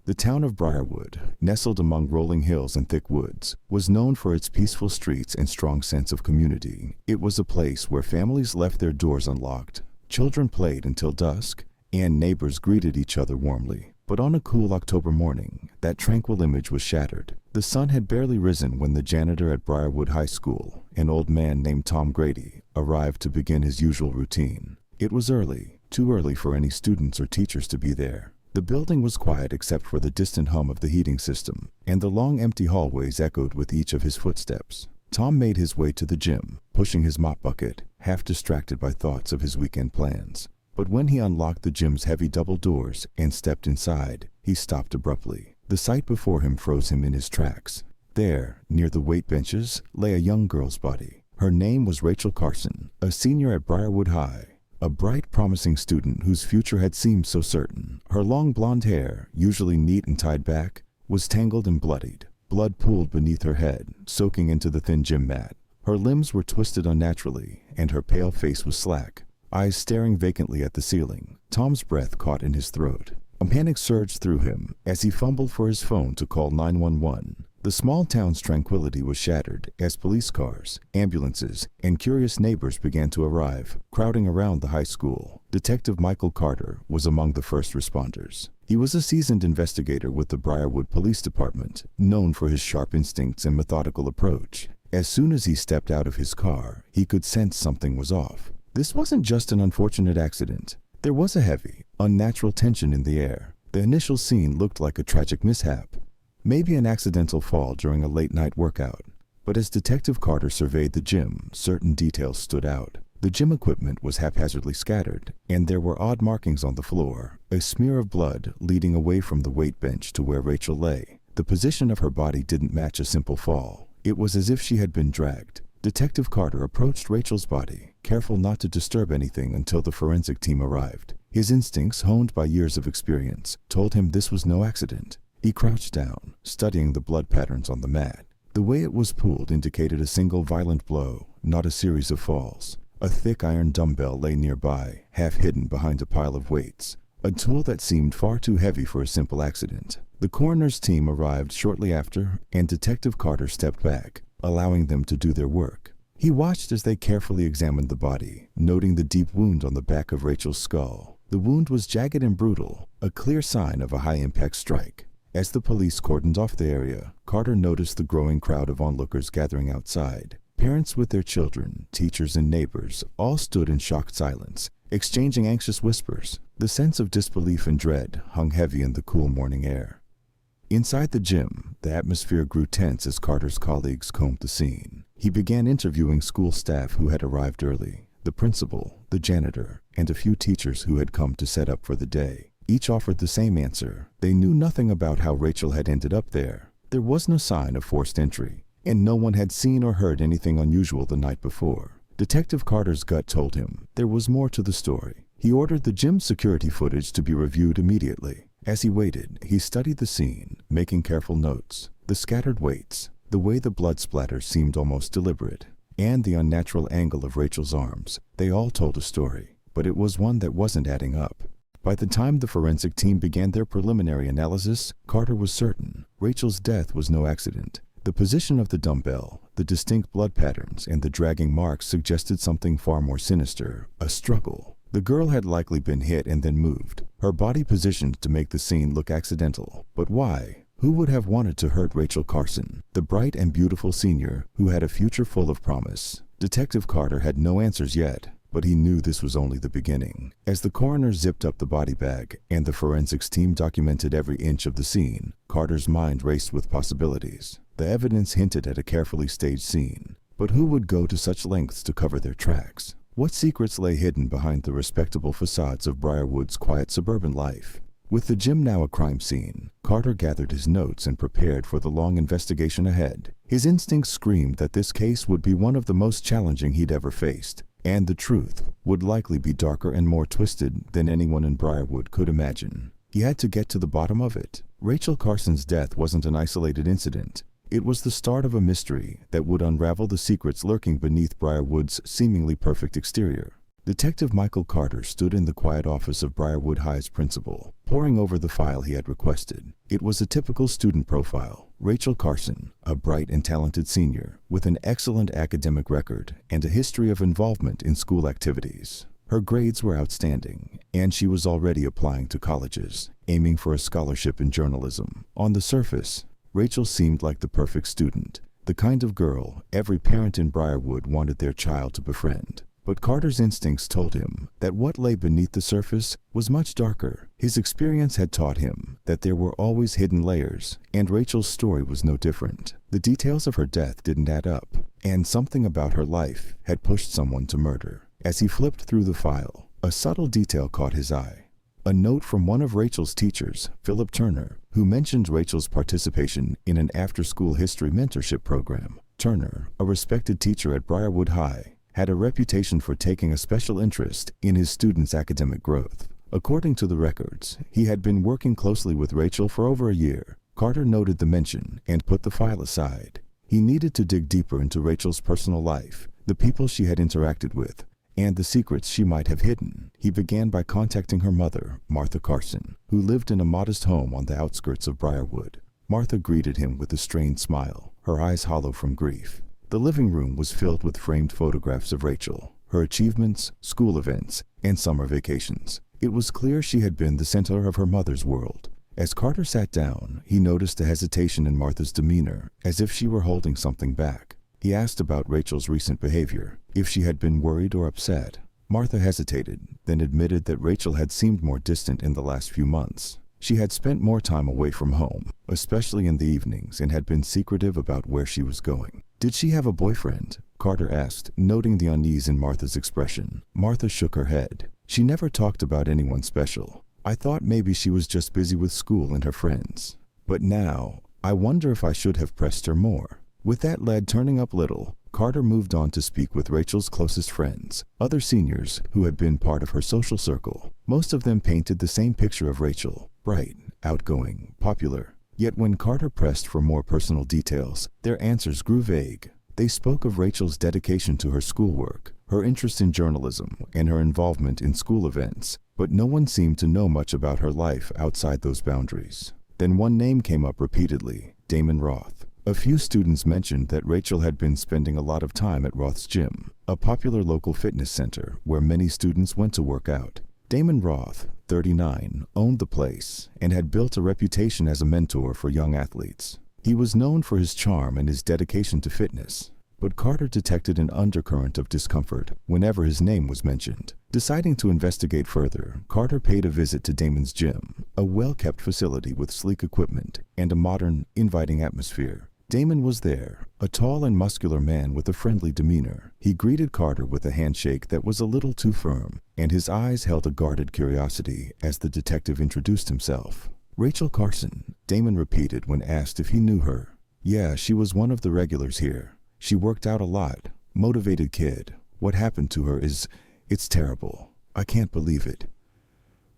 The town of Briarwood, nestled among rolling hills and thick woods, was known for its peaceful streets and strong sense of community. It was a place where families left their doors unlocked, children played until dusk, and neighbors greeted each other warmly. But on a cool October morning, that tranquil image was shattered. The sun had barely risen when the janitor at Briarwood High School, an old man named Tom Grady, arrived to begin his usual routine. It was early, too early for any students or teachers to be there. The building was quiet except for the distant hum of the heating system, and the long empty hallways echoed with each of his footsteps. Tom made his way to the gym, pushing his mop bucket, half distracted by thoughts of his weekend plans. But when he unlocked the gym's heavy double doors and stepped inside, he stopped abruptly. The sight before him froze him in his tracks. There, near the weight benches, lay a young girl's body. Her name was Rachel Carson, a senior at Briarwood High, a bright, promising student whose future had seemed so certain. Her long blonde hair, usually neat and tied back, was tangled and bloodied. Blood pooled beneath her head, soaking into the thin gym mat. Her limbs were twisted unnaturally, and her pale face was slack, eyes staring vacantly at the ceiling. Tom's breath caught in his throat. A panic surged through him as he fumbled for his phone to call 911. The small town's tranquility was shattered as police cars, ambulances, and curious neighbors began to arrive, crowding around the high school. Detective Michael Carter was among the first responders. He was a seasoned investigator with the Briarwood Police Department, known for his sharp instincts and methodical approach. As soon as he stepped out of his car, he could sense something was off. This wasn't just an unfortunate accident. There was a heavy, unnatural tension in the air. The initial scene looked like a tragic mishap, maybe an accidental fall during a late-night workout. But as Detective Carter surveyed the gym, certain details stood out. The gym equipment was haphazardly scattered, and there were odd markings on the floor, a smear of blood leading away from the weight bench to where Rachel lay. The position of her body didn't match a simple fall. It was as if she had been dragged. Detective Carter approached Rachel's body, careful not to disturb anything until the forensic team arrived. His instincts, honed by years of experience, told him this was no accident. He crouched down, studying the blood patterns on the mat. The way it was pooled indicated a single violent blow, not a series of falls. A thick iron dumbbell lay nearby, half hidden behind a pile of weights, a tool that seemed far too heavy for a simple accident. The coroner's team arrived shortly after, and Detective Carter stepped back, allowing them to do their work. He watched as they carefully examined the body, noting the deep wound on the back of Rachel's skull. The wound was jagged and brutal, a clear sign of a high-impact strike. As the police cordoned off the area, Carter noticed the growing crowd of onlookers gathering outside. Parents with their children, teachers, and neighbors all stood in shocked silence, exchanging anxious whispers. The sense of disbelief and dread hung heavy in the cool morning air. Inside the gym, the atmosphere grew tense as Carter's colleagues combed the scene. He began interviewing school staff who had arrived early, the principal, the janitor, and a few teachers who had come to set up for the day. Each offered the same answer. They knew nothing about how Rachel had ended up there. There was no sign of forced entry, and no one had seen or heard anything unusual the night before. Detective Carter's gut told him there was more to the story. He ordered the gym security footage to be reviewed immediately. As he waited, he studied the scene, making careful notes. The scattered weights, the way the blood splatter seemed almost deliberate, and the unnatural angle of Rachel's arms, they all told a story, but it was one that wasn't adding up. By the time the forensic team began their preliminary analysis, Carter was certain Rachel's death was no accident. The position of the dumbbell, the distinct blood patterns, and the dragging marks suggested something far more sinister, a struggle. The girl had likely been hit and then moved, her body positioned to make the scene look accidental. But why? Who would have wanted to hurt Rachel Carson, the bright and beautiful senior who had a future full of promise? Detective Carter had no answers yet, but he knew this was only the beginning. As the coroner zipped up the body bag and the forensics team documented every inch of the scene, Carter's mind raced with possibilities. The evidence hinted at a carefully staged scene, but who would go to such lengths to cover their tracks? What secrets lay hidden behind the respectable facades of Briarwood's quiet suburban life? With the gym now a crime scene, Carter gathered his notes and prepared for the long investigation ahead. His instincts screamed that this case would be one of the most challenging he'd ever faced, and the truth would likely be darker and more twisted than anyone in Briarwood could imagine. He had to get to the bottom of it. Rachel Carson's death wasn't an isolated incident. It was the start of a mystery that would unravel the secrets lurking beneath Briarwood's seemingly perfect exterior. Detective Michael Carter stood in the quiet office of Briarwood High's principal, poring over the file he had requested. It was a typical student profile. Rachel Carson, a bright and talented senior with an excellent academic record and a history of involvement in school activities. Her grades were outstanding, and she was already applying to colleges, aiming for a scholarship in journalism. On the surface, Rachel seemed like the perfect student, the kind of girl every parent in Briarwood wanted their child to befriend. But Carter's instincts told him that what lay beneath the surface was much darker. His experience had taught him that there were always hidden layers, and Rachel's story was no different. The details of her death didn't add up, and something about her life had pushed someone to murder. As he flipped through the file, a subtle detail caught his eye. A note from one of Rachel's teachers, Philip Turner, who mentioned Rachel's participation in an after-school history mentorship program. Turner, a respected teacher at Briarwood High, had a reputation for taking a special interest in his students' academic growth. According to the records, he had been working closely with Rachel for over a year. Carter noted the mention and put the file aside. He needed to dig deeper into Rachel's personal life, the people she had interacted with, and the secrets she might have hidden. He began by contacting her mother, Martha Carson, who lived in a modest home on the outskirts of Briarwood. Martha greeted him with a strained smile, her eyes hollow from grief. The living room was filled with framed photographs of Rachel, her achievements, school events, and summer vacations. It was clear she had been the center of her mother's world. As Carter sat down, he noticed a hesitation in Martha's demeanor, as if she were holding something back. He asked about Rachel's recent behavior, if she had been worried or upset. Martha hesitated, then admitted that Rachel had seemed more distant in the last few months. She had spent more time away from home, especially in the evenings, and had been secretive about where she was going. "Did she have a boyfriend?" Carter asked, noting the unease in Martha's expression. Martha shook her head. "She never talked about anyone special. I thought maybe she was just busy with school and her friends. But now, I wonder if I should have pressed her more." With that lead turning up little, Carter moved on to speak with Rachel's closest friends, other seniors who had been part of her social circle. Most of them painted the same picture of Rachel: bright, outgoing, popular. Yet when Carter pressed for more personal details, their answers grew vague. They spoke of Rachel's dedication to her schoolwork, her interest in journalism, and her involvement in school events, but no one seemed to know much about her life outside those boundaries. Then one name came up repeatedly: Damon Roth. A few students mentioned that Rachel had been spending a lot of time at Roth's gym, a popular local fitness center where many students went to work out. Damon Roth, 39, owned the place and had built a reputation as a mentor for young athletes. He was known for his charm and his dedication to fitness, but Carter detected an undercurrent of discomfort whenever his name was mentioned. Deciding to investigate further, Carter paid a visit to Damon's gym, a well-kept facility with sleek equipment and a modern, inviting atmosphere. Damon was there, a tall and muscular man with a friendly demeanor. He greeted Carter with a handshake that was a little too firm, and his eyes held a guarded curiosity as the detective introduced himself. "Rachel Carson," Damon repeated when asked if he knew her. "Yeah, she was one of the regulars here. She worked out a lot. Motivated kid. What happened to her it's terrible. I can't believe it."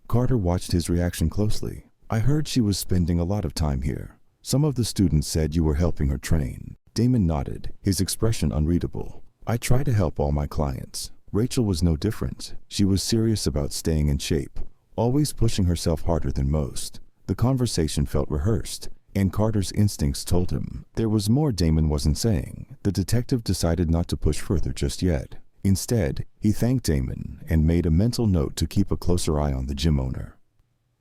Carter watched his reaction closely. "I heard she was spending a lot of time here. Some of the students said you were helping her train." Damon nodded, his expression unreadable. "I try to help all my clients. Rachel was no different. She was serious about staying in shape, always pushing herself harder than most." The conversation felt rehearsed, and Carter's instincts told him there was more Damon wasn't saying. The detective decided not to push further just yet. Instead, he thanked Damon and made a mental note to keep a closer eye on the gym owner.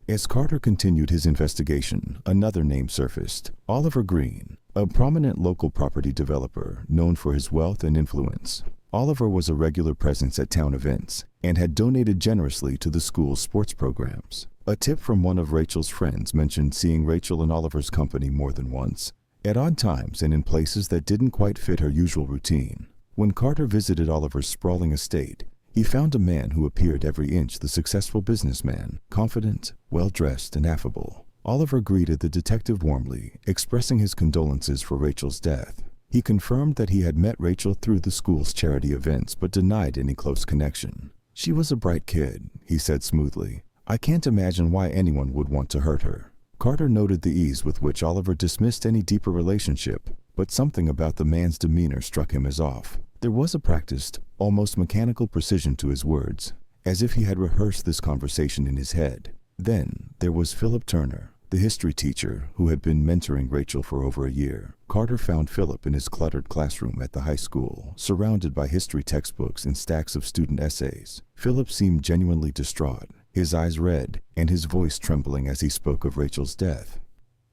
As Carter continued his investigation, another name surfaced: Oliver Green, a prominent local property developer known for his wealth and influence. Oliver was a regular presence at town events and had donated generously to the school's sports programs. A tip from one of Rachel's friends mentioned seeing Rachel in Oliver's company more than once, at odd times and in places that didn't quite fit her usual routine. When Carter visited Oliver's sprawling estate, he found a man who appeared every inch the successful businessman, confident, well-dressed, and affable. Oliver greeted the detective warmly, expressing his condolences for Rachel's death. He confirmed that he had met Rachel through the school's charity events but denied any close connection. "She was a bright kid," he said smoothly. "I can't imagine why anyone would want to hurt her." Carter noted the ease with which Oliver dismissed any deeper relationship, but something about the man's demeanor struck him as off. There was a practiced, almost mechanical precision to his words, as if he had rehearsed this conversation in his head. Then there was Philip Turner, the history teacher who had been mentoring Rachel for over a year. Carter found Philip in his cluttered classroom at the high school, surrounded by history textbooks and stacks of student essays. Philip seemed genuinely distraught, his eyes red and his voice trembling as he spoke of Rachel's death.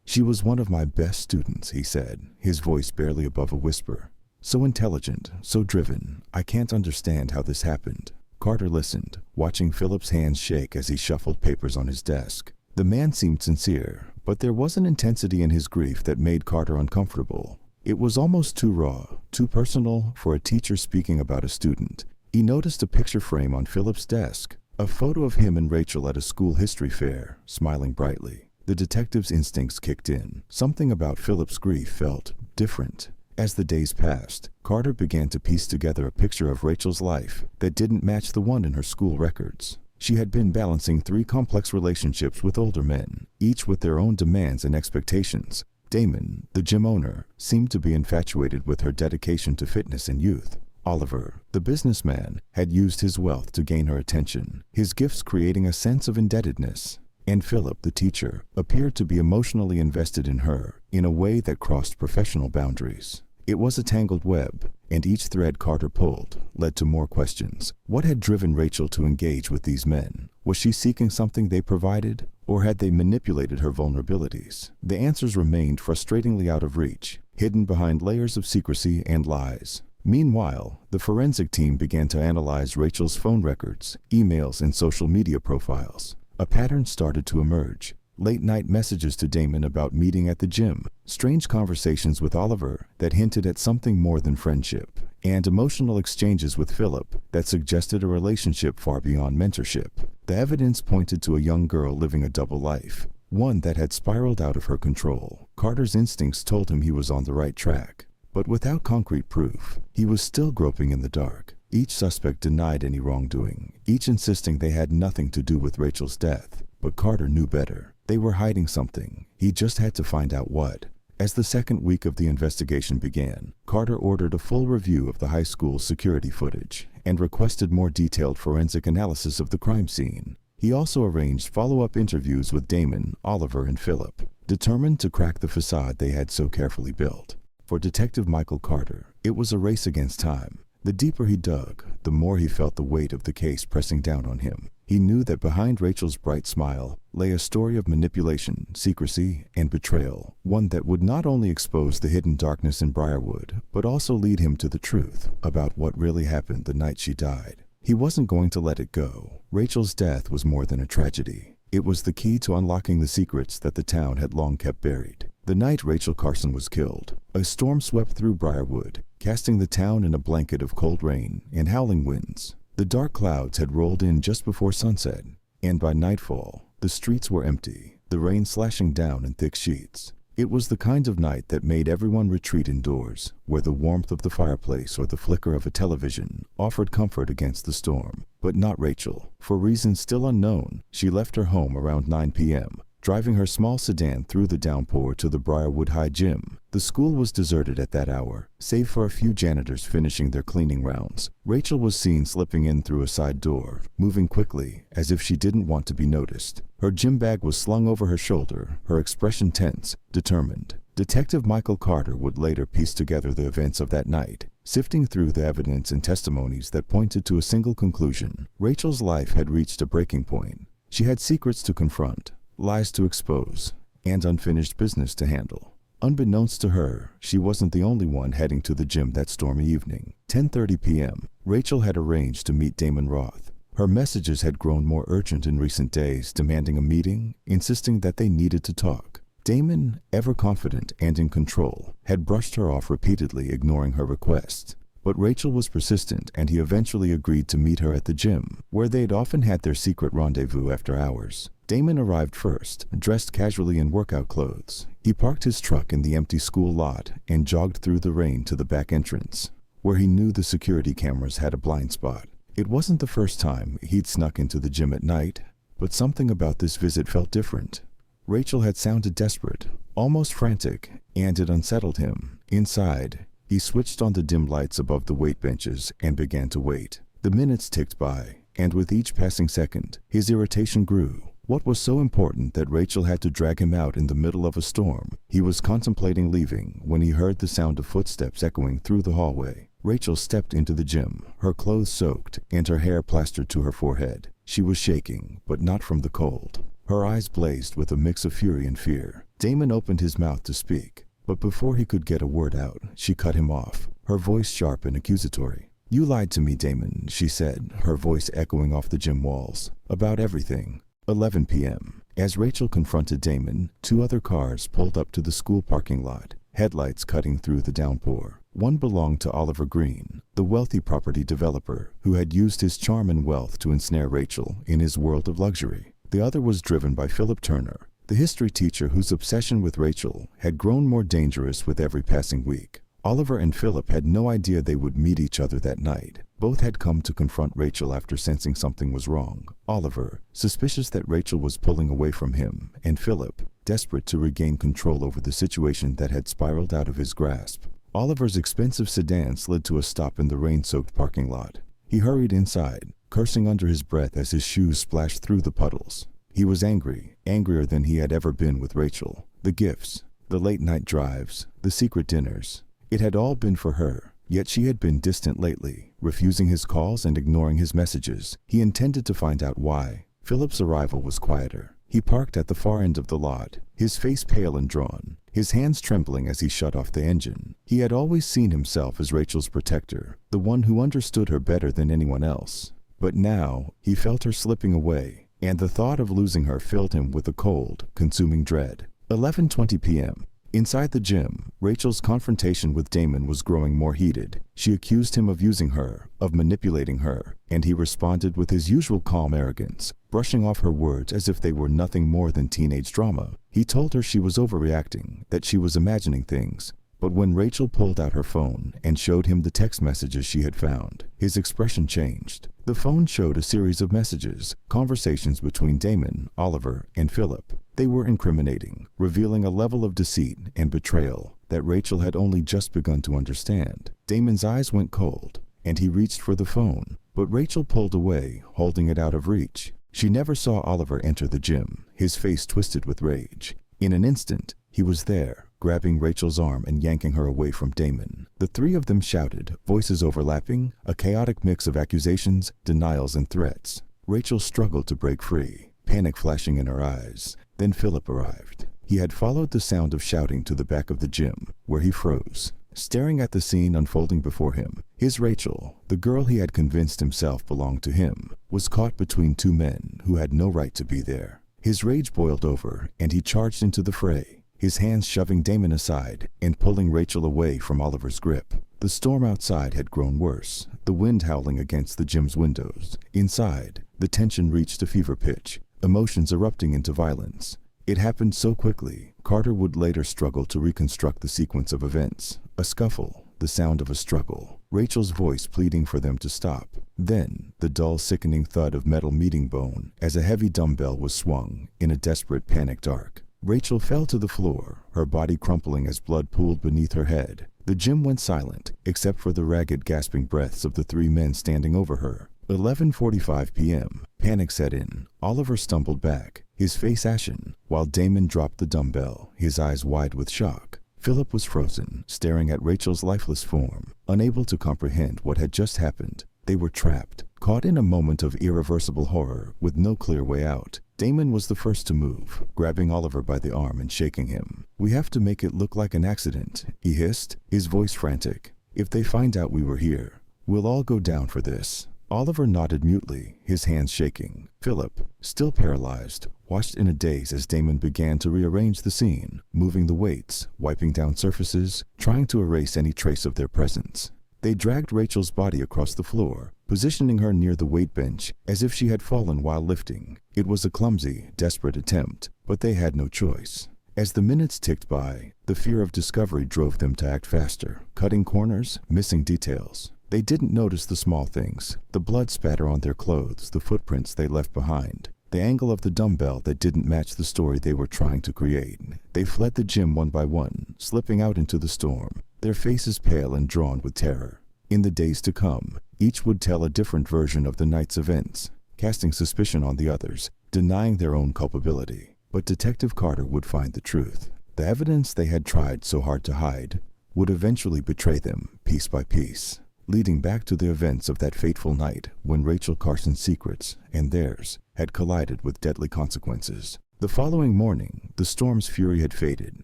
"She was one of my best students," he said, his voice barely above a whisper. "So intelligent, so driven. I can't understand how this happened." Carter listened, watching Philip's hands shake as he shuffled papers on his desk. The man seemed sincere, but there was an intensity in his grief that made Carter uncomfortable. It was almost too raw, too personal for a teacher speaking about a student. He noticed a picture frame on Philip's desk, a photo of him and Rachel at a school history fair, smiling brightly. The detective's instincts kicked in. Something about Philip's grief felt different. As the days passed, Carter began to piece together a picture of Rachel's life that didn't match the one in her school records. She had been balancing 3 complex relationships with older men, each with their own demands and expectations. Damon, the gym owner, seemed to be infatuated with her dedication to fitness and youth. Oliver, the businessman, had used his wealth to gain her attention, his gifts creating a sense of indebtedness. And Philip, the teacher, appeared to be emotionally invested in her in a way that crossed professional boundaries. It was a tangled web, and each thread Carter pulled led to more questions. What had driven Rachel to engage with these men? Was she seeking something they provided, or had they manipulated her vulnerabilities? The answers remained frustratingly out of reach, hidden behind layers of secrecy and lies. Meanwhile, the forensic team began to analyze Rachel's phone records, emails, and social media profiles. A pattern started to emerge. Late-night messages to Damon about meeting at the gym, strange conversations with Oliver that hinted at something more than friendship, and emotional exchanges with Philip that suggested a relationship far beyond mentorship. The evidence pointed to a young girl living a double life, one that had spiraled out of her control. Carter's instincts told him he was on the right track, but without concrete proof, he was still groping in the dark. Each suspect denied any wrongdoing, each insisting they had nothing to do with Rachel's death. But Carter knew better. They were hiding something. He just had to find out what. As the second week of the investigation began, Carter ordered a full review of the high school's security footage and requested more detailed forensic analysis of the crime scene. He also arranged follow-up interviews with Damon, Oliver, and Philip, determined to crack the facade they had so carefully built. For Detective Michael Carter, it was a race against time. The deeper he dug, the more he felt the weight of the case pressing down on him. He knew that behind Rachel's bright smile lay a story of manipulation, secrecy, and betrayal, one that would not only expose the hidden darkness in Briarwood, but also lead him to the truth about what really happened the night she died. He wasn't going to let it go. Rachel's death was more than a tragedy. It was the key to unlocking the secrets that the town had long kept buried. The night Rachel Carson was killed, a storm swept through Briarwood, casting the town in a blanket of cold rain and howling winds. The dark clouds had rolled in just before sunset, and by nightfall, the streets were empty, the rain slashing down in thick sheets. It was the kind of night that made everyone retreat indoors, where the warmth of the fireplace or the flicker of a television offered comfort against the storm. But not Rachel. For reasons still unknown, she left her home around 9 p.m., driving her small sedan through the downpour to the Briarwood High Gym. The school was deserted at that hour, save for a few janitors finishing their cleaning rounds. Rachel was seen slipping in through a side door, moving quickly, as if she didn't want to be noticed. Her gym bag was slung over her shoulder, her expression tense, determined. Detective Michael Carter would later piece together the events of that night, sifting through the evidence and testimonies that pointed to a single conclusion. Rachel's life had reached a breaking point. She had secrets to confront, lies to expose, and unfinished business to handle. Unbeknownst to her, she wasn't the only one heading to the gym that stormy evening. 10:30 p.m., Rachel had arranged to meet Damon Roth. Her messages had grown more urgent in recent days, demanding a meeting, insisting that they needed to talk. Damon, ever confident and in control, had brushed her off repeatedly, ignoring her requests. But Rachel was persistent, and he eventually agreed to meet her at the gym, where they'd often had their secret rendezvous after hours. Damon arrived first, dressed casually in workout clothes. He parked his truck in the empty school lot and jogged through the rain to the back entrance, where he knew the security cameras had a blind spot. It wasn't the first time he'd snuck into the gym at night, but something about this visit felt different. Rachel had sounded desperate, almost frantic, and it unsettled him. Inside, he switched on the dim lights above the weight benches and began to wait. The minutes ticked by, and with each passing second, his irritation grew. What was so important that Rachel had to drag him out in the middle of a storm? He was contemplating leaving when he heard the sound of footsteps echoing through the hallway. Rachel stepped into the gym, her clothes soaked and her hair plastered to her forehead. She was shaking, but not from the cold. Her eyes blazed with a mix of fury and fear. Damon opened his mouth to speak, but before he could get a word out, she cut him off, her voice sharp and accusatory. "You lied to me, Damon," she said, her voice echoing off the gym walls. "About everything." 11 p.m. As Rachel confronted Damon, 2 other cars pulled up to the school parking lot, headlights cutting through the downpour. One belonged to Oliver Green, the wealthy property developer who had used his charm and wealth to ensnare Rachel in his world of luxury. The other was driven by Philip Turner, the history teacher whose obsession with Rachel had grown more dangerous with every passing week. Oliver and Philip had no idea they would meet each other that night. Both had come to confront Rachel after sensing something was wrong. Oliver, suspicious that Rachel was pulling away from him, and Philip, desperate to regain control over the situation that had spiraled out of his grasp. Oliver's expensive sedan slid to a stop in the rain-soaked parking lot. He hurried inside, cursing under his breath as his shoes splashed through the puddles. He was angry, angrier than he had ever been with Rachel. The gifts, the late-night drives, the secret dinners. It had all been for her, yet she had been distant lately, refusing his calls and ignoring his messages. He intended to find out why. Philip's arrival was quieter. He parked at the far end of the lot, his face pale and drawn, his hands trembling as he shut off the engine. He had always seen himself as Rachel's protector, the one who understood her better than anyone else. But now, he felt her slipping away, and the thought of losing her filled him with a cold, consuming dread. 11:20 p.m. Inside the gym, Rachel's confrontation with Damon was growing more heated. She accused him of using her, of manipulating her, and he responded with his usual calm arrogance, brushing off her words as if they were nothing more than teenage drama. He told her she was overreacting, that she was imagining things. But when Rachel pulled out her phone and showed him the text messages she had found, his expression changed. The phone showed a series of messages, conversations between Damon, Oliver, and Philip. They were incriminating, revealing a level of deceit and betrayal that Rachel had only just begun to understand. Damon's eyes went cold, and he reached for the phone, but Rachel pulled away, holding it out of reach. She never saw Oliver enter the gym, his face twisted with rage. In an instant, he was there, grabbing Rachel's arm and yanking her away from Damon. The 3 of them shouted, voices overlapping, a chaotic mix of accusations, denials, and threats. Rachel struggled to break free, panic flashing in her eyes. Then Philip arrived. He had followed the sound of shouting to the back of the gym, where he froze, staring at the scene unfolding before him. His Rachel, the girl he had convinced himself belonged to him, was caught between 2 men who had no right to be there. His rage boiled over, and he charged into the fray, his hands shoving Damon aside and pulling Rachel away from Oliver's grip. The storm outside had grown worse, the wind howling against the gym's windows. Inside, the tension reached a fever pitch, emotions erupting into violence. It happened so quickly, Carter would later struggle to reconstruct the sequence of events. A scuffle, the sound of a struggle, Rachel's voice pleading for them to stop. Then, the dull, sickening thud of metal meeting bone as a heavy dumbbell was swung in a desperate, panicked arc. Rachel fell to the floor, her body crumpling as blood pooled beneath her head. The gym went silent, except for the ragged, gasping breaths of the 3 men standing over her. 11:45 p.m. Panic set in. Oliver stumbled back, his face ashen, while Damon dropped the dumbbell, his eyes wide with shock. Philip was frozen, staring at Rachel's lifeless form, unable to comprehend what had just happened. They were trapped, caught in a moment of irreversible horror with no clear way out. Damon was the first to move, grabbing Oliver by the arm and shaking him. "We have to make it look like an accident," he hissed, his voice frantic. "If they find out we were here, we'll all go down for this." Oliver nodded mutely, his hands shaking. Philip, still paralyzed, watched in a daze as Damon began to rearrange the scene, moving the weights, wiping down surfaces, trying to erase any trace of their presence. They dragged Rachel's body across the floor, positioning her near the weight bench as if she had fallen while lifting. It was a clumsy, desperate attempt, but they had no choice. As the minutes ticked by, the fear of discovery drove them to act faster, cutting corners, missing details. They didn't notice the small things, the blood spatter on their clothes, the footprints they left behind, the angle of the dumbbell that didn't match the story they were trying to create. They fled the gym one by one, slipping out into the storm, their faces pale and drawn with terror. In the days to come, each would tell a different version of the night's events, casting suspicion on the others, denying their own culpability. But Detective Carter would find the truth. The evidence they had tried so hard to hide would eventually betray them piece by piece, leading back to the events of that fateful night when Rachel Carson's secrets and theirs had collided with deadly consequences. The following morning, the storm's fury had faded,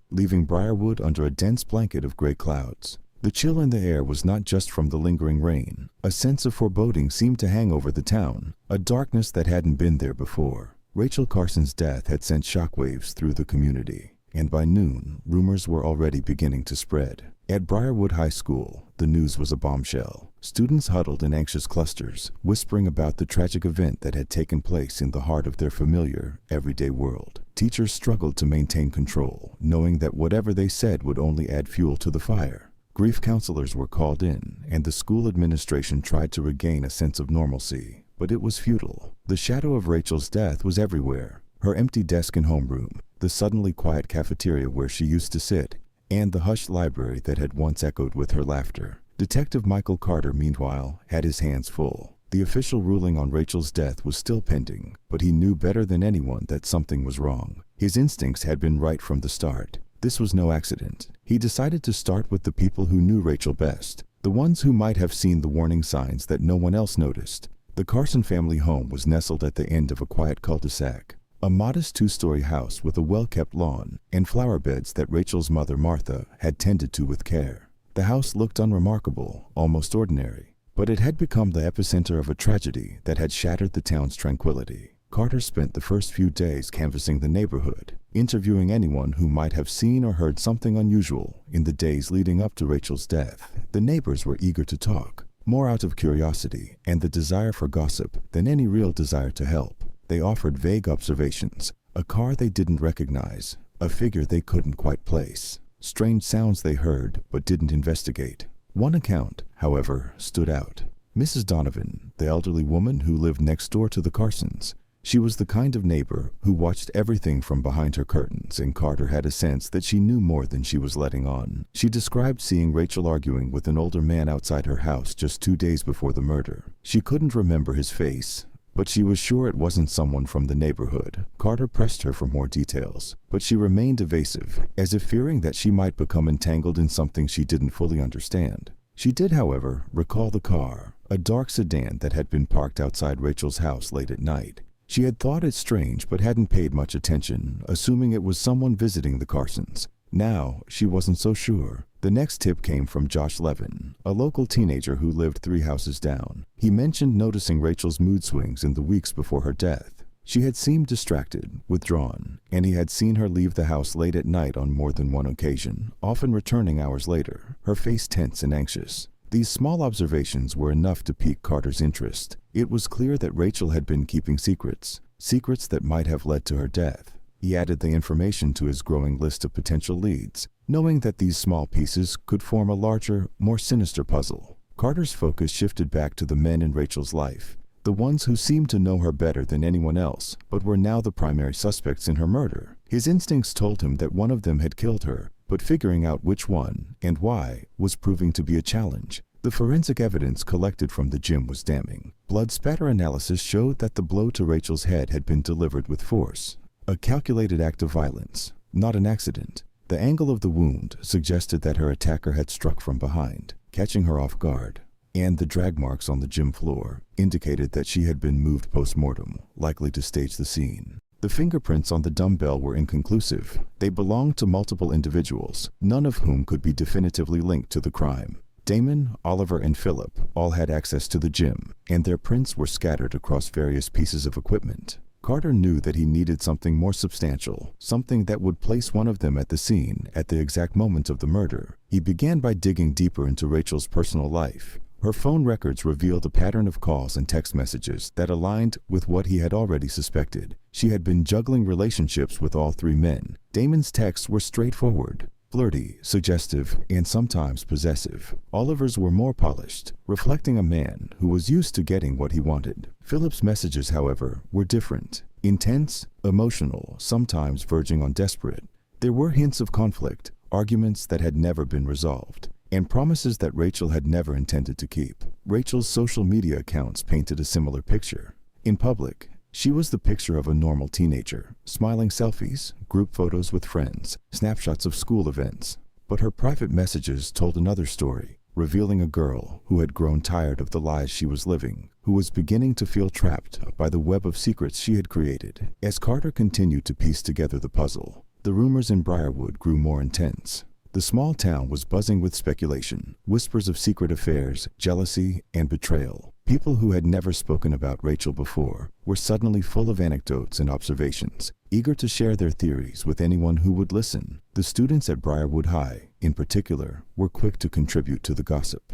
leaving Briarwood under a dense blanket of gray clouds. The chill in the air was not just from the lingering rain. A sense of foreboding seemed to hang over the town, a darkness that hadn't been there before. Rachel Carson's death had sent shockwaves through the community, and by noon, rumors were already beginning to spread. At Briarwood High School, the news was a bombshell. Students huddled in anxious clusters, whispering about the tragic event that had taken place in the heart of their familiar, everyday world. Teachers struggled to maintain control, knowing that whatever they said would only add fuel to the fire. Grief counselors were called in, and the school administration tried to regain a sense of normalcy, but it was futile. The shadow of Rachel's death was everywhere. Her empty desk in homeroom, the suddenly quiet cafeteria where she used to sit, and the hushed library that had once echoed with her laughter. Detective Michael Carter, meanwhile, had his hands full. The official ruling on Rachel's death was still pending, but he knew better than anyone that something was wrong. His instincts had been right from the start. This was no accident. He decided to start with the people who knew Rachel best, the ones who might have seen the warning signs that no one else noticed. The Carson family home was nestled at the end of a quiet cul-de-sac. A modest two-story house with a well-kept lawn and flower beds that Rachel's mother, Martha, had tended to with care. The house looked unremarkable, almost ordinary, but it had become the epicenter of a tragedy that had shattered the town's tranquility. Carter spent the first few days canvassing the neighborhood, interviewing anyone who might have seen or heard something unusual in the days leading up to Rachel's death. The neighbors were eager to talk, more out of curiosity and the desire for gossip than any real desire to help. They offered vague observations, a car they didn't recognize, a figure they couldn't quite place, strange sounds they heard but didn't investigate. One account, however, stood out. Mrs. Donovan, the elderly woman who lived next door to the Carsons. She was the kind of neighbor who watched everything from behind her curtains, and Carter had a sense that she knew more than she was letting on. She described seeing Rachel arguing with an older man outside her house just 2 days before the murder. She couldn't remember his face, but she was sure it wasn't someone from the neighborhood. Carter pressed her for more details, but she remained evasive, as if fearing that she might become entangled in something she didn't fully understand. She did, however, recall the car, a dark sedan that had been parked outside Rachel's house late at night. She had thought it strange but hadn't paid much attention, assuming it was someone visiting the Carsons. Now, she wasn't so sure. The next tip came from Josh Levin, a local teenager who lived 3 houses down. He mentioned noticing Rachel's mood swings in the weeks before her death. She had seemed distracted, withdrawn, and he had seen her leave the house late at night on more than one occasion, often returning hours later, her face tense and anxious. These small observations were enough to pique Carter's interest. It was clear that Rachel had been keeping secrets that might have led to her death. He added the information to his growing list of potential leads, knowing that these small pieces could form a larger, more sinister puzzle. Carter's focus shifted back to the men in Rachel's life, the ones who seemed to know her better than anyone else, but were now the primary suspects in her murder. His instincts told him that one of them had killed her, but figuring out which one and why was proving to be a challenge. The forensic evidence collected from the gym was damning. Blood spatter analysis showed that the blow to Rachel's head had been delivered with force, a calculated act of violence, not an accident. The angle of the wound suggested that her attacker had struck from behind, catching her off guard, and the drag marks on the gym floor indicated that she had been moved post-mortem, likely to stage the scene. The fingerprints on the dumbbell were inconclusive. They belonged to multiple individuals, none of whom could be definitively linked to the crime. Damon, Oliver, and Philip all had access to the gym, and their prints were scattered across various pieces of equipment. Carter knew that he needed something more substantial, something that would place one of them at the scene at the exact moment of the murder. He began by digging deeper into Rachel's personal life. Her phone records revealed a pattern of calls and text messages that aligned with what he had already suspected. She had been juggling relationships with all 3 men. Damon's texts were straightforward, flirty, suggestive, and sometimes possessive. Oliver's were more polished, reflecting a man who was used to getting what he wanted. Philip's messages, however, were different, intense, emotional, sometimes verging on desperate. There were hints of conflict, arguments that had never been resolved, and promises that Rachel had never intended to keep. Rachel's social media accounts painted a similar picture. In public, She was the picture of a normal teenager, smiling selfies, group photos with friends, snapshots of school events. But her private messages told another story, revealing a girl who had grown tired of the lies she was living, who was beginning to feel trapped by the web of secrets she had created. As Carter continued to piece together the puzzle, the rumors in Briarwood grew more intense. The small town was buzzing with speculation, whispers of secret affairs, jealousy, and betrayal. People who had never spoken about Rachel before were suddenly full of anecdotes and observations, eager to share their theories with anyone who would listen. The students at Briarwood High, in particular, were quick to contribute to the gossip.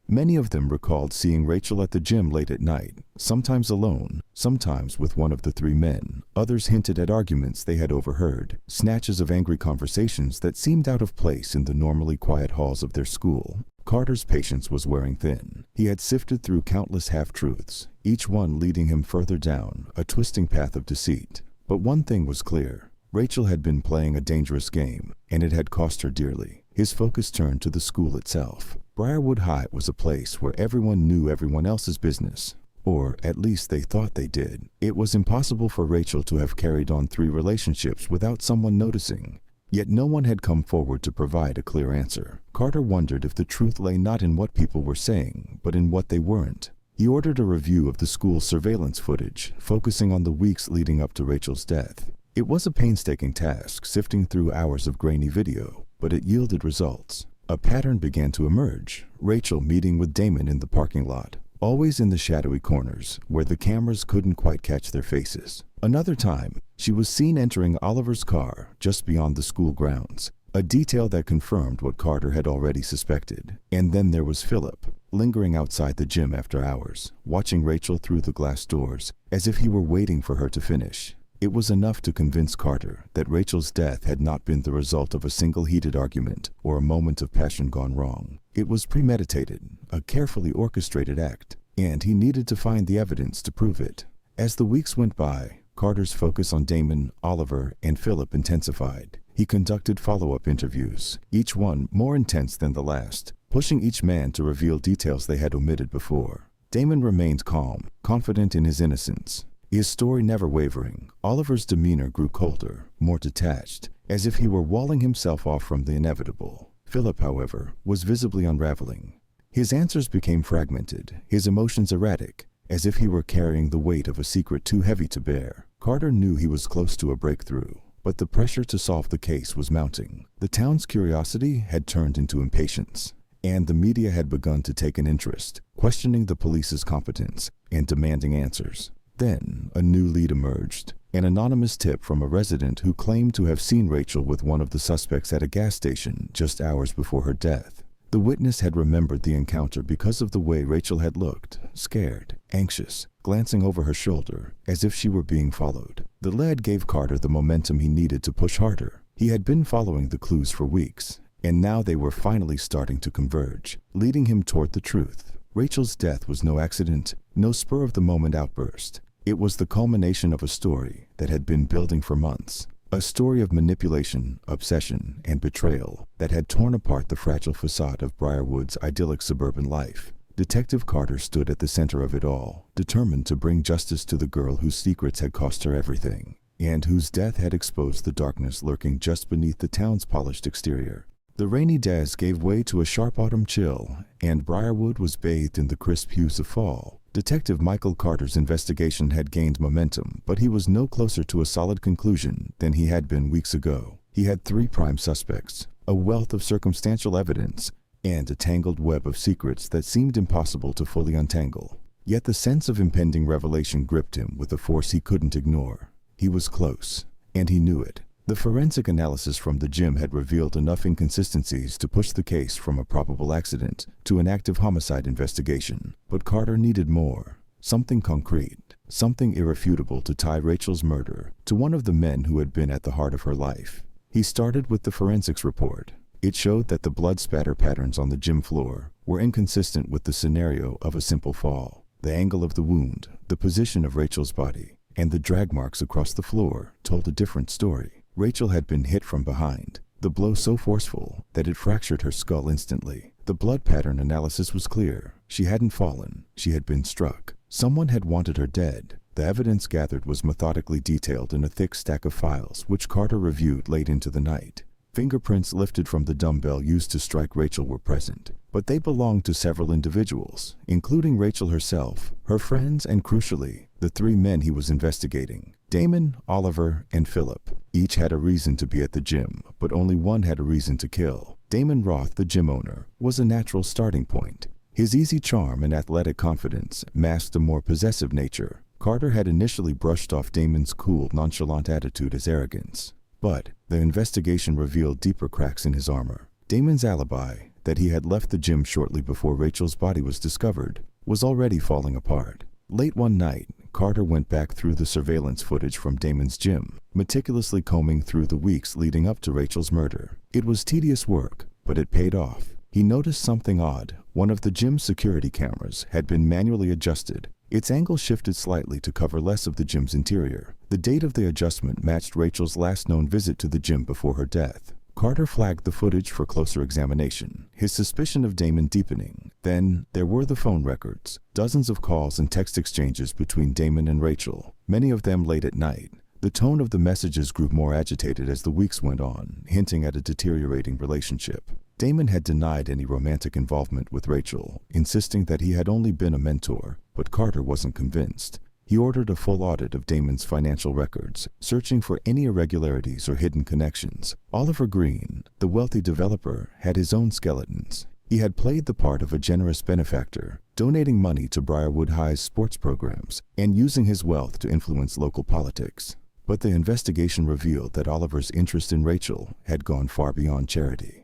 Many of them recalled seeing Rachel at the gym late at night, sometimes alone, sometimes with one of the three men. Others hinted at arguments they had overheard, snatches of angry conversations that seemed out of place in the normally quiet halls of their school. Carter's patience was wearing thin. He had sifted through countless half-truths, each one leading him further down a twisting path of deceit. But one thing was clear. Rachel had been playing a dangerous game, and it had cost her dearly. His focus turned to the school itself. Briarwood High was a place where everyone knew everyone else's business, or at least they thought they did. It was impossible for Rachel to have carried on 3 relationships without someone noticing. Yet no one had come forward to provide a clear answer. Carter wondered if the truth lay not in what people were saying, but in what they weren't. He ordered a review of the school's surveillance footage, focusing on the weeks leading up to Rachel's death. It was a painstaking task, sifting through hours of grainy video, but it yielded results. A pattern began to emerge. Rachel meeting with Damon in the parking lot, always in the shadowy corners where the cameras couldn't quite catch their faces. Another time, she was seen entering Oliver's car just beyond the school grounds, a detail that confirmed what Carter had already suspected. And then there was Philip, lingering outside the gym after hours, watching Rachel through the glass doors, as if he were waiting for her to finish. It was enough to convince Carter that Rachel's death had not been the result of a single heated argument or a moment of passion gone wrong. It was premeditated, a carefully orchestrated act, and he needed to find the evidence to prove it. As the weeks went by, Carter's focus on Damon, Oliver, and Philip intensified. He conducted follow-up interviews, each one more intense than the last, pushing each man to reveal details they had omitted before. Damon remained calm, confident in his innocence, his story never wavering. Oliver's demeanor grew colder, more detached, as if he were walling himself off from the inevitable. Philip, however, was visibly unraveling. His answers became fragmented, his emotions erratic, as if he were carrying the weight of a secret too heavy to bear. Carter knew he was close to a breakthrough, but the pressure to solve the case was mounting. The town's curiosity had turned into impatience, and the media had begun to take an interest, questioning the police's competence and demanding answers. Then, a new lead emerged, an anonymous tip from a resident who claimed to have seen Rachel with one of the suspects at a gas station just hours before her death. The witness had remembered the encounter because of the way Rachel had looked, scared, anxious, glancing over her shoulder, as if she were being followed. The lead gave Carter the momentum he needed to push harder. He had been following the clues for weeks, and now they were finally starting to converge, leading him toward the truth. Rachel's death was no accident, no spur-of-the-moment outburst. It was the culmination of a story that had been building for months. A story of manipulation, obsession, and betrayal that had torn apart the fragile facade of Briarwood's idyllic suburban life. Detective Carter stood at the center of it all, determined to bring justice to the girl whose secrets had cost her everything, and whose death had exposed the darkness lurking just beneath the town's polished exterior. The rainy days gave way to a sharp autumn chill, and Briarwood was bathed in the crisp hues of fall. Detective Michael Carter's investigation had gained momentum, but he was no closer to a solid conclusion than he had been weeks ago. He had 3 prime suspects, a wealth of circumstantial evidence, and a tangled web of secrets that seemed impossible to fully untangle. Yet the sense of impending revelation gripped him with a force he couldn't ignore. He was close, and he knew it. The forensic analysis from the gym had revealed enough inconsistencies to push the case from a probable accident to an active homicide investigation. But Carter needed more. Something concrete, something irrefutable to tie Rachel's murder to one of the men who had been at the heart of her life. He started with the forensics report. It showed that the blood spatter patterns on the gym floor were inconsistent with the scenario of a simple fall. The angle of the wound, the position of Rachel's body, and the drag marks across the floor told a different story. Rachel had been hit from behind, the blow so forceful that it fractured her skull instantly. The blood pattern analysis was clear. She hadn't fallen, she had been struck. Someone had wanted her dead, The evidence gathered was methodically detailed in a thick stack of files, which Carter reviewed late into the night. Fingerprints lifted from the dumbbell used to strike Rachel were present, but they belonged to several individuals, including Rachel herself, her friends, and crucially, the three men he was investigating: Damon, Oliver, and Philip. Each had a reason to be at the gym, but only one had a reason to kill. Damon Roth, the gym owner, was a natural starting point. His easy charm and athletic confidence masked a more possessive nature. Carter had initially brushed off Damon's cool, nonchalant attitude as arrogance. But the investigation revealed deeper cracks in his armor. Damon's alibi, that he had left the gym shortly before Rachel's body was discovered, was already falling apart. Late one night, Carter went back through the surveillance footage from Damon's gym, meticulously combing through the weeks leading up to Rachel's murder. It was tedious work, but it paid off. He noticed something odd. One of the gym's security cameras had been manually adjusted. Its angle shifted slightly to cover less of the gym's interior. The date of the adjustment matched Rachel's last known visit to the gym before her death. Carter flagged the footage for closer examination, his suspicion of Damon deepening. Then there were the phone records, dozens of calls and text exchanges between Damon and Rachel, many of them late at night. The tone of the messages grew more agitated as the weeks went on, hinting at a deteriorating relationship. Damon had denied any romantic involvement with Rachel, insisting that he had only been a mentor, but Carter wasn't convinced. He ordered a full audit of Damon's financial records, searching for any irregularities or hidden connections. Oliver Green, the wealthy developer, had his own skeletons. He had played the part of a generous benefactor, donating money to Briarwood High's sports programs and using his wealth to influence local politics. But the investigation revealed that Oliver's interest in Rachel had gone far beyond charity.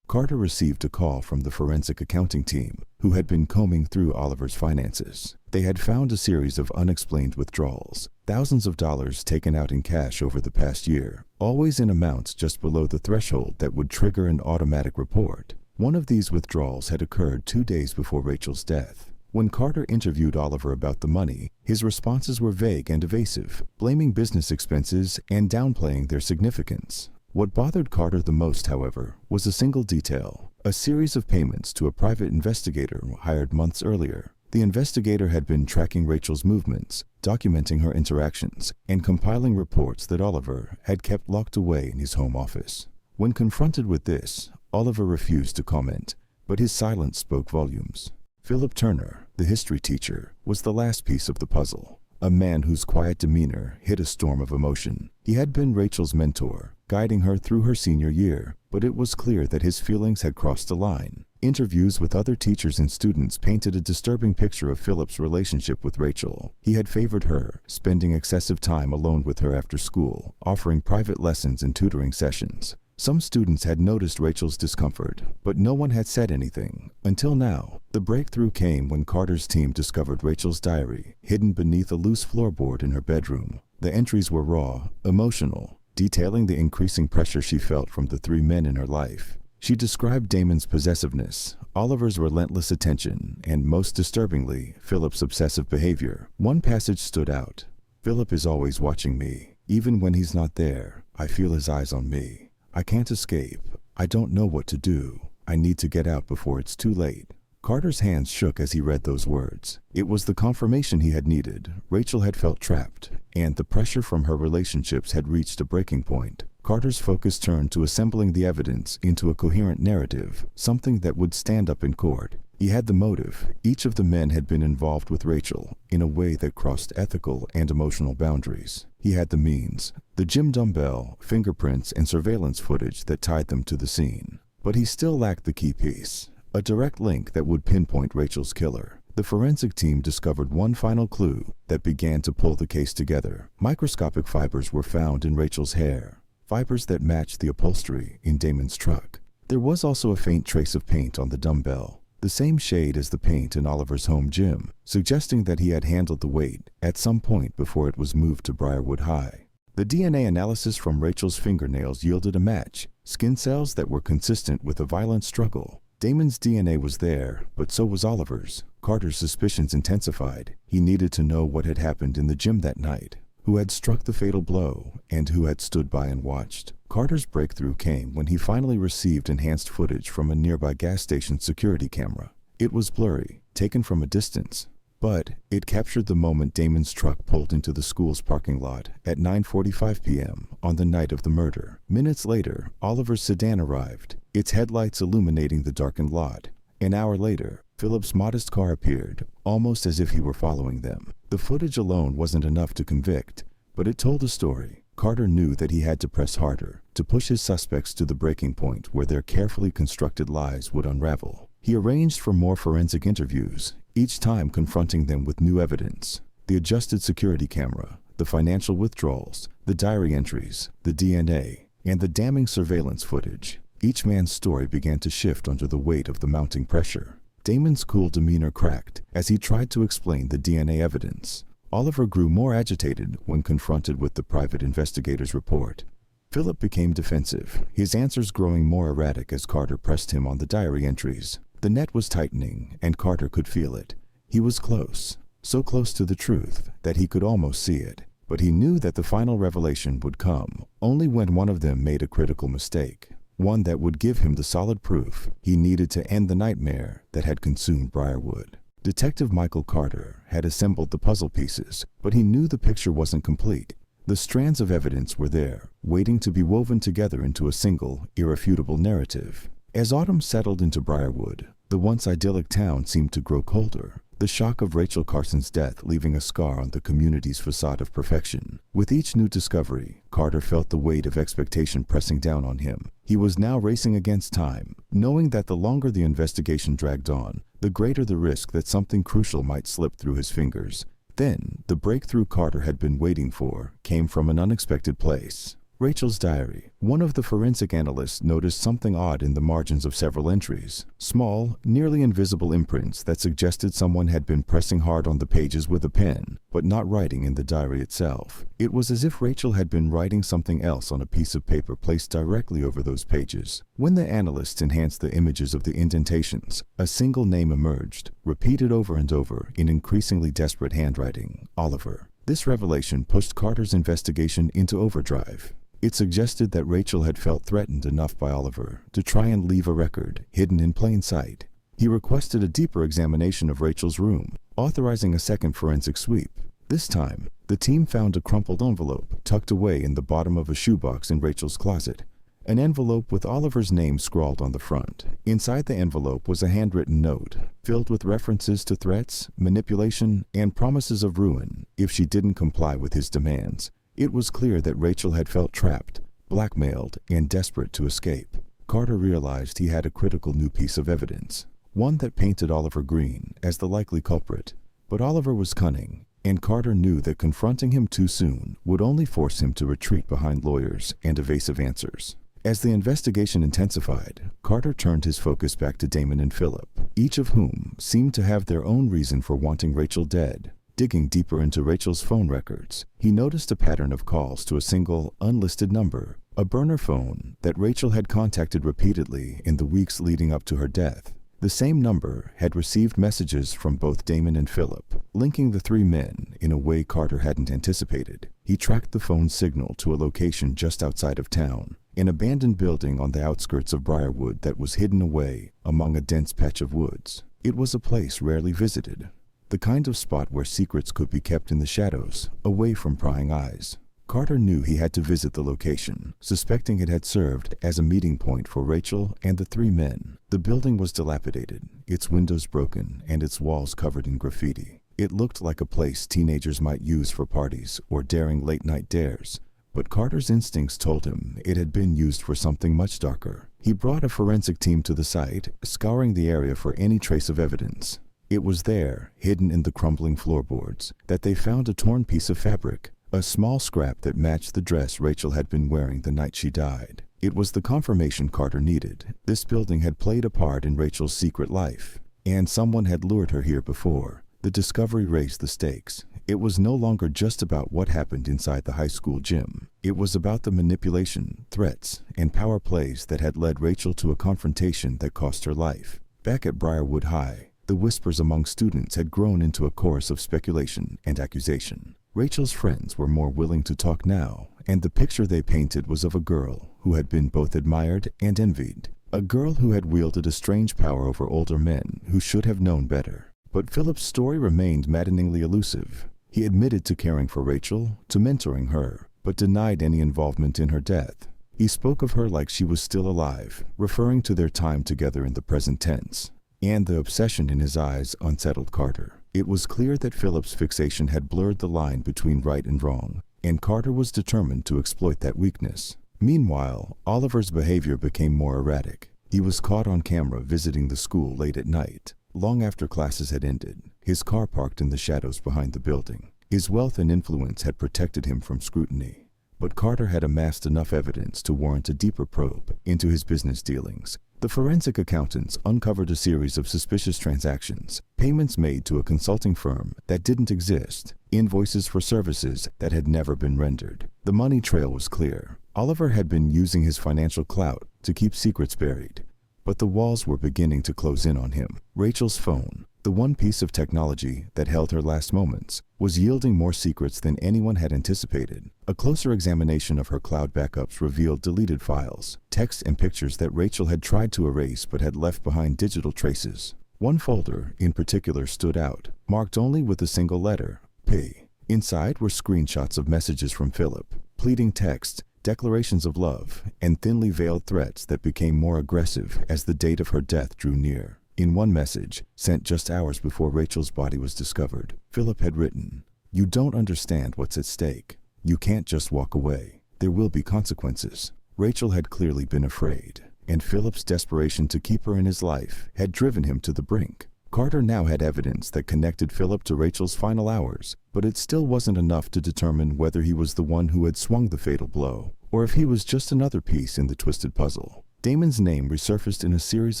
Carter received a call from the forensic accounting team, who had been combing through Oliver's finances. They had found a series of unexplained withdrawals, thousands of dollars taken out in cash over the past year, always in amounts just below the threshold that would trigger an automatic report. One of these withdrawals had occurred 2 days before Rachel's death. When Carter interviewed Oliver about the money, his responses were vague and evasive, blaming business expenses and downplaying their significance. What bothered Carter the most, however, was a single detail: a series of payments to a private investigator hired months earlier. The investigator had been tracking Rachel's movements, documenting her interactions, and compiling reports that Oliver had kept locked away in his home office. When confronted with this, Oliver refused to comment, but his silence spoke volumes. Philip Turner, the history teacher, was the last piece of the puzzle, a man whose quiet demeanor hid a storm of emotion. He had been Rachel's mentor, guiding her through her senior year, but it was clear that his feelings had crossed a line. Interviews with other teachers and students painted a disturbing picture of Philip's relationship with Rachel. He had favored her, spending excessive time alone with her after school, offering private lessons and tutoring sessions. Some students had noticed Rachel's discomfort, but no one had said anything. Until now, the breakthrough came when Carter's team discovered Rachel's diary, hidden beneath a loose floorboard in her bedroom. The entries were raw, emotional, detailing the increasing pressure she felt from the three men in her life. She described Damon's possessiveness, Oliver's relentless attention, and most disturbingly, Philip's obsessive behavior. One passage stood out. "Philip is always watching me. Even when he's not there, I feel his eyes on me. I can't escape. I don't know what to do. I need to get out before it's too late." Carter's hands shook as he read those words. It was the confirmation he had needed. Rachel had felt trapped, and the pressure from her relationships had reached a breaking point. Carter's focus turned to assembling the evidence into a coherent narrative, something that would stand up in court. He had the motive. Each of the men had been involved with Rachel in a way that crossed ethical and emotional boundaries. He had the means, the gym dumbbell, fingerprints, and surveillance footage that tied them to the scene. But he still lacked the key piece, a direct link that would pinpoint Rachel's killer. The forensic team discovered one final clue that began to pull the case together. Microscopic fibers were found in Rachel's hair, fibers that matched the upholstery in Damon's truck. There was also a faint trace of paint on the dumbbell, the same shade as the paint in Oliver's home gym, suggesting that he had handled the weight at some point before it was moved to Briarwood High. The DNA analysis from Rachel's fingernails yielded a match, skin cells that were consistent with a violent struggle. Damon's DNA was there, but so was Oliver's. Carter's suspicions intensified. He needed to know what had happened in the gym that night, who had struck the fatal blow, and who had stood by and watched. Carter's breakthrough came when he finally received enhanced footage from a nearby gas station security camera. It was blurry, taken from a distance, But it captured the moment Damon's truck pulled into the school's parking lot at 9:45 p.m. on the night of the murder. Minutes later, Oliver's sedan arrived, its headlights illuminating the darkened lot. An hour later, Philip's modest car appeared, almost as if he were following them. The footage alone wasn't enough to convict, but it told a story. Carter knew that he had to press harder, to push his suspects to the breaking point where their carefully constructed lies would unravel. He arranged for more forensic interviews, each time confronting them with new evidence. The adjusted security camera, the financial withdrawals, the diary entries, the DNA, and the damning surveillance footage. Each man's story began to shift under the weight of the mounting pressure. Damon's cool demeanor cracked as he tried to explain the DNA evidence. Oliver grew more agitated when confronted with the private investigator's report. Philip became defensive, his answers growing more erratic as Carter pressed him on the diary entries. The net was tightening, and Carter could feel it. He was close, so close to the truth that he could almost see it. But he knew that the final revelation would come only when one of them made a critical mistake, one that would give him the solid proof he needed to end the nightmare that had consumed Briarwood. Detective Michael Carter had assembled the puzzle pieces, but he knew the picture wasn't complete. The strands of evidence were there, waiting to be woven together into a single, irrefutable narrative. As autumn settled into Briarwood, the once idyllic town seemed to grow colder, the shock of Rachel Carson's death leaving a scar on the community's facade of perfection. With each new discovery, Carter felt the weight of expectation pressing down on him. He was now racing against time, knowing that the longer the investigation dragged on, the greater the risk that something crucial might slip through his fingers. Then, the breakthrough Carter had been waiting for came from an unexpected place. Rachel's diary. One of the forensic analysts noticed something odd in the margins of several entries. Small, nearly invisible imprints that suggested someone had been pressing hard on the pages with a pen, but not writing in the diary itself. It was as if Rachel had been writing something else on a piece of paper placed directly over those pages. When the analysts enhanced the images of the indentations, a single name emerged, repeated over and over in increasingly desperate handwriting: Oliver. This revelation pushed Carter's investigation into overdrive. It suggested that Rachel had felt threatened enough by Oliver to try and leave a record hidden in plain sight. He requested a deeper examination of Rachel's room, authorizing a second forensic sweep. This time, the team found a crumpled envelope tucked away in the bottom of a shoebox in Rachel's closet. An envelope with Oliver's name scrawled on the front. Inside the envelope was a handwritten note, filled with references to threats, manipulation, and promises of ruin if she didn't comply with his demands. It was clear that Rachel had felt trapped, blackmailed, and desperate to escape. Carter realized he had a critical new piece of evidence, one that painted Oliver Green as the likely culprit. But Oliver was cunning, and Carter knew that confronting him too soon would only force him to retreat behind lawyers and evasive answers. As the investigation intensified, Carter turned his focus back to Damon and Philip, each of whom seemed to have their own reason for wanting Rachel dead. Digging deeper into Rachel's phone records, he noticed a pattern of calls to a single, unlisted number, a burner phone that Rachel had contacted repeatedly in the weeks leading up to her death. The same number had received messages from both Damon and Philip, linking the three men in a way Carter hadn't anticipated. He tracked the phone's signal to a location just outside of town, an abandoned building on the outskirts of Briarwood that was hidden away among a dense patch of woods. It was a place rarely visited, the kind of spot where secrets could be kept in the shadows, away from prying eyes. Carter knew he had to visit the location, suspecting it had served as a meeting point for Rachel and the three men. The building was dilapidated, its windows broken, and its walls covered in graffiti. It looked like a place teenagers might use for parties or daring late-night dares. But Carter's instincts told him it had been used for something much darker. He brought a forensic team to the site, scouring the area for any trace of evidence. It was there, hidden in the crumbling floorboards, that they found a torn piece of fabric, a small scrap that matched the dress Rachel had been wearing the night she died. It was the confirmation Carter needed. This building had played a part in Rachel's secret life, and someone had lured her here before. The discovery raised the stakes. It was no longer just about what happened inside the high school gym. It was about the manipulation, threats, and power plays that had led Rachel to a confrontation that cost her life. Back at Briarwood High, the whispers among students had grown into a chorus of speculation and accusation. Rachel's friends were more willing to talk now, and the picture they painted was of a girl who had been both admired and envied. A girl who had wielded a strange power over older men who should have known better. But Philip's story remained maddeningly elusive. He admitted to caring for Rachel, to mentoring her, but denied any involvement in her death. He spoke of her like she was still alive, referring to their time together in the present tense. And the obsession in his eyes unsettled Carter. It was clear that Philip's fixation had blurred the line between right and wrong, and Carter was determined to exploit that weakness. Meanwhile, Oliver's behavior became more erratic. He was caught on camera visiting the school late at night, long after classes had ended, his car parked in the shadows behind the building. His wealth and influence had protected him from scrutiny, but Carter had amassed enough evidence to warrant a deeper probe into his business dealings. The forensic accountants uncovered a series of suspicious transactions, payments made to a consulting firm that didn't exist, invoices for services that had never been rendered. The money trail was clear. Oliver had been using his financial clout to keep secrets buried, but the walls were beginning to close in on him. Rachel's phone, the one piece of technology that held her last moments, was yielding more secrets than anyone had anticipated. A closer examination of her cloud backups revealed deleted files, texts and pictures that Rachel had tried to erase but had left behind digital traces. One folder, in particular, stood out, marked only with a single letter, P. Inside were screenshots of messages from Philip, pleading texts, declarations of love, and thinly veiled threats that became more aggressive as the date of her death drew near. In one message, sent just hours before Rachel's body was discovered, Philip had written, "You don't understand what's at stake. You can't just walk away. There will be consequences." Rachel had clearly been afraid, and Philip's desperation to keep her in his life had driven him to the brink. Carter now had evidence that connected Philip to Rachel's final hours, but it still wasn't enough to determine whether he was the one who had swung the fatal blow, or if he was just another piece in the twisted puzzle. Damon's name resurfaced in a series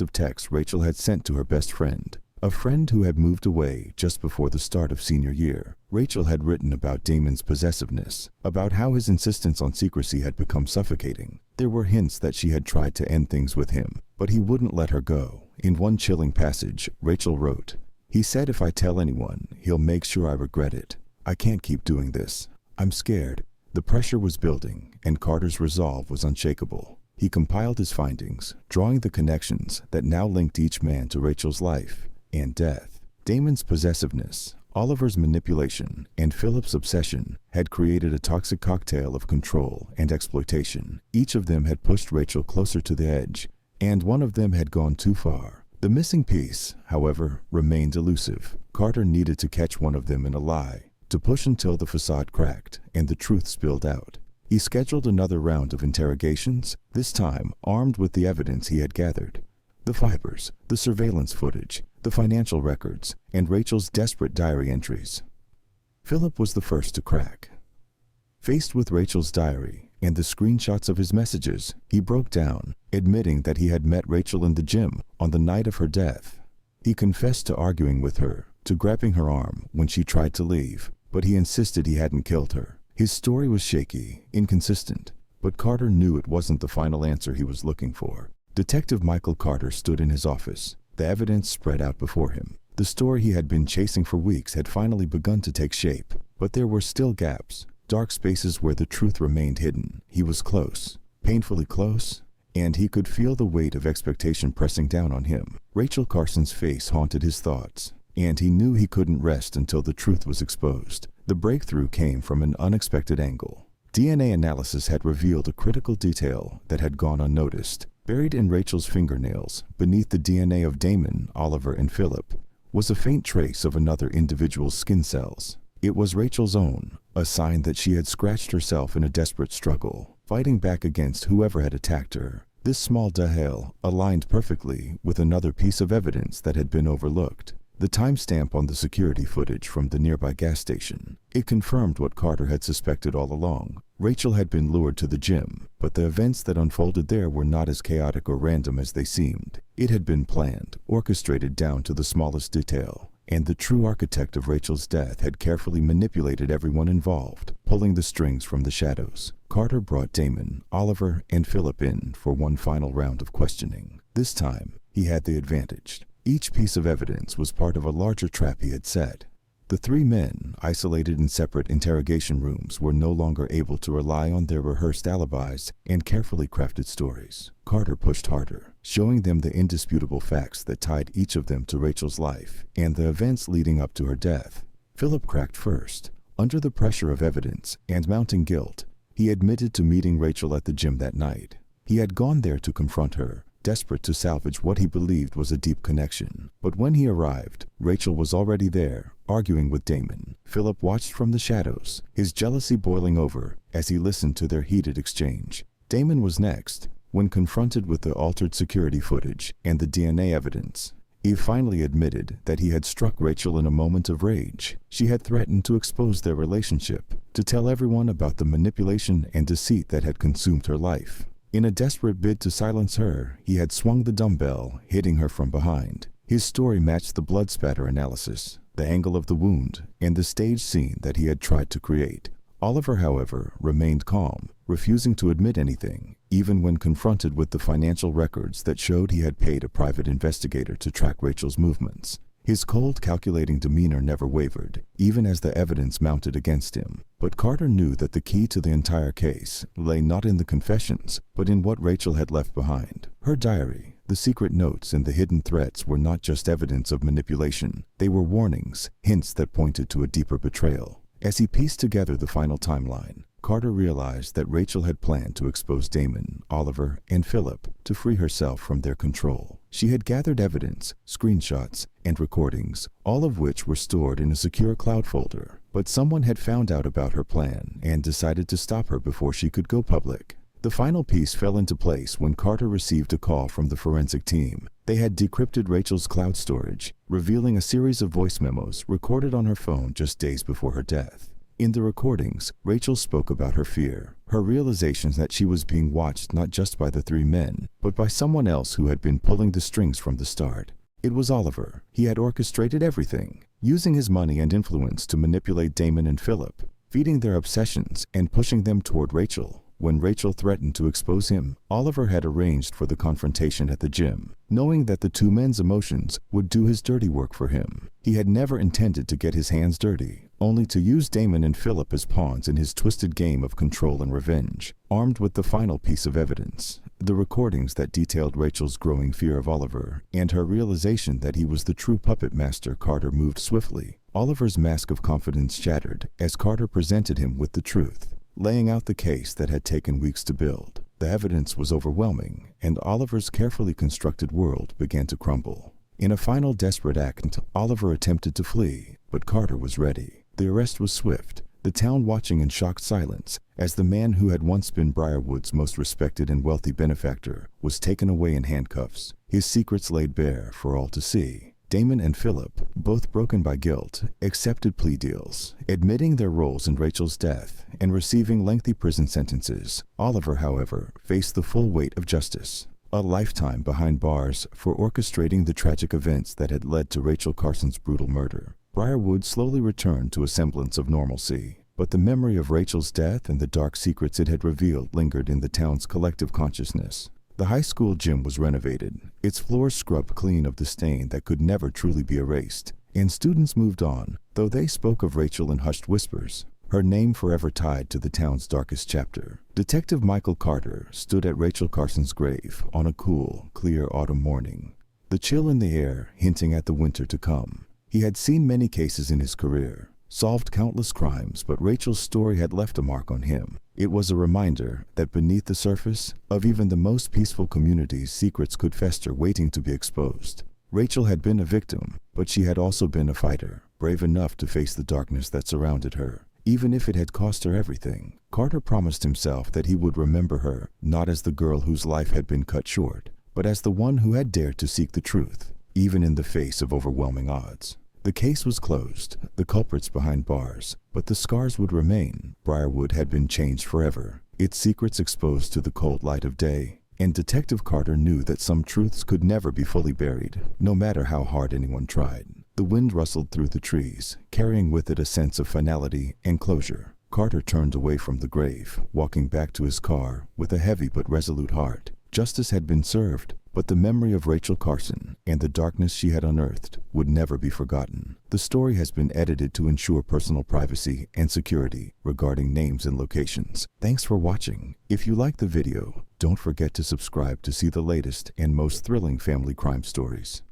of texts Rachel had sent to her best friend, a friend who had moved away just before the start of senior year. Rachel had written about Damon's possessiveness, about how his insistence on secrecy had become suffocating. There were hints that she had tried to end things with him, but he wouldn't let her go. In one chilling passage, Rachel wrote, "He said if I tell anyone, he'll make sure I regret it. I can't keep doing this. I'm scared." The pressure was building, and Carter's resolve was unshakable. He compiled his findings, drawing the connections that now linked each man to Rachel's life and death. Damon's possessiveness, Oliver's manipulation, and Philip's obsession had created a toxic cocktail of control and exploitation. Each of them had pushed Rachel closer to the edge, and one of them had gone too far. The missing piece, however, remained elusive. Carter needed to catch one of them in a lie, to push until the facade cracked and the truth spilled out. He scheduled another round of interrogations, this time armed with the evidence he had gathered. The fibers, the surveillance footage, the financial records, and Rachel's desperate diary entries. Philip was the first to crack. Faced with Rachel's diary and the screenshots of his messages, he broke down, admitting that he had met Rachel in the gym on the night of her death. He confessed to arguing with her, to grabbing her arm when she tried to leave, but he insisted he hadn't killed her. His story was shaky, inconsistent, but Carter knew it wasn't the final answer he was looking for. Detective Michael Carter stood in his office, the evidence spread out before him. The story he had been chasing for weeks had finally begun to take shape, but there were still gaps, dark spaces where the truth remained hidden. He was close, painfully close, and he could feel the weight of expectation pressing down on him. Rachel Carson's face haunted his thoughts, and he knew he couldn't rest until the truth was exposed. The breakthrough came from an unexpected angle. DNA analysis had revealed a critical detail that had gone unnoticed. Buried in Rachel's fingernails, beneath the DNA of Damon, Oliver, and Philip, was a faint trace of another individual's skin cells. It was Rachel's own, a sign that she had scratched herself in a desperate struggle, fighting back against whoever had attacked her. This small detail aligned perfectly with another piece of evidence that had been overlooked. The timestamp on the security footage from the nearby gas station. It confirmed what Carter had suspected all along. Rachel had been lured to the gym, but the events that unfolded there were not as chaotic or random as they seemed. It had been planned, orchestrated down to the smallest detail, and the true architect of Rachel's death had carefully manipulated everyone involved, pulling the strings from the shadows. Carter brought Damon, Oliver, and Philip in for one final round of questioning. This time, he had the advantage. Each piece of evidence was part of a larger trap he had set. The three men, isolated in separate interrogation rooms, were no longer able to rely on their rehearsed alibis and carefully crafted stories. Carter pushed harder. showing them the indisputable facts that tied each of them to Rachel's life and the events leading up to her death. Philip cracked first. Under the pressure of evidence and mounting guilt, he admitted to meeting Rachel at the gym that night. He had gone there to confront her, desperate to salvage what he believed was a deep connection. But when he arrived, Rachel was already there, arguing with Damon. Philip watched from the shadows, his jealousy boiling over as he listened to their heated exchange. Damon was next. When confronted with the altered security footage and the DNA evidence, he finally admitted that he had struck Rachel in a moment of rage. She had threatened to expose their relationship, to tell everyone about the manipulation and deceit that had consumed her life. In a desperate bid to silence her, he had swung the dumbbell, hitting her from behind. His story matched the blood spatter analysis, the angle of the wound, and the stage scene that he had tried to create. Oliver, however, remained calm, refusing to admit anything, even when confronted with the financial records that showed he had paid a private investigator to track Rachel's movements. His cold, calculating demeanor never wavered, even as the evidence mounted against him. But Carter knew that the key to the entire case lay not in the confessions, but in what Rachel had left behind. Her diary, the secret notes, and the hidden threats were not just evidence of manipulation. They were warnings, hints that pointed to a deeper betrayal. As he pieced together the final timeline, Carter realized that Rachel had planned to expose Damon, Oliver, and Philip to free herself from their control. She had gathered evidence, screenshots, and recordings, all of which were stored in a secure cloud folder. But someone had found out about her plan and decided to stop her before she could go public. The final piece fell into place when Carter received a call from the forensic team. They had decrypted Rachel's cloud storage, revealing a series of voice memos recorded on her phone just days before her death. In the recordings, Rachel spoke about her fear, her realizations that she was being watched not just by the three men, but by someone else who had been pulling the strings from the start. It was Oliver. He had orchestrated everything, using his money and influence to manipulate Damon and Philip, feeding their obsessions and pushing them toward Rachel. When Rachel threatened to expose him, Oliver had arranged for the confrontation at the gym, knowing that the two men's emotions would do his dirty work for him. He had never intended to get his hands dirty, only to use Damon and Philip as pawns in his twisted game of control and revenge. Armed with the final piece of evidence, the recordings that detailed Rachel's growing fear of Oliver and her realization that he was the true puppet master, Carter moved swiftly. Oliver's mask of confidence shattered as Carter presented him with the truth, laying out the case that had taken weeks to build. The evidence was overwhelming, and Oliver's carefully constructed world began to crumble. In a final desperate act, Oliver attempted to flee, but Carter was ready. The arrest was swift, the town watching in shocked silence as the man who had once been Briarwood's most respected and wealthy benefactor was taken away in handcuffs, his secrets laid bare for all to see. Damon and Philip, both broken by guilt, accepted plea deals, admitting their roles in Rachel's death and receiving lengthy prison sentences. Oliver, however, faced the full weight of justice, a lifetime behind bars for orchestrating the tragic events that had led to Rachel Carson's brutal murder. Briarwood slowly returned to a semblance of normalcy, but the memory of Rachel's death and the dark secrets it had revealed lingered in the town's collective consciousness. The high school gym was renovated, its floors scrubbed clean of the stain that could never truly be erased, and students moved on, though they spoke of Rachel in hushed whispers, her name forever tied to the town's darkest chapter. Detective Michael Carter stood at Rachel Carson's grave on a cool, clear autumn morning, the chill in the air hinting at the winter to come. He had seen many cases in his career, solved countless crimes, but Rachel's story had left a mark on him. It was a reminder that beneath the surface of even the most peaceful communities, secrets could fester, waiting to be exposed. Rachel had been a victim, but she had also been a fighter, brave enough to face the darkness that surrounded her, even if it had cost her everything. Carter promised himself that he would remember her, not as the girl whose life had been cut short, but as the one who had dared to seek the truth, even in the face of overwhelming odds. The case was closed, the culprits behind bars, but the scars would remain. Briarwood had been changed forever, its secrets exposed to the cold light of day, and Detective Carter knew that some truths could never be fully buried, no matter how hard anyone tried. The wind rustled through the trees, carrying with it a sense of finality and closure. Carter turned away from the grave, walking back to his car with a heavy but resolute heart. Justice had been served, but the memory of Rachel Carson and the darkness she had unearthed would never be forgotten. The story has been edited to ensure personal privacy and security regarding names and locations. Thanks for watching. If you liked the video, Don't forget to subscribe to see the latest and most thrilling family crime stories.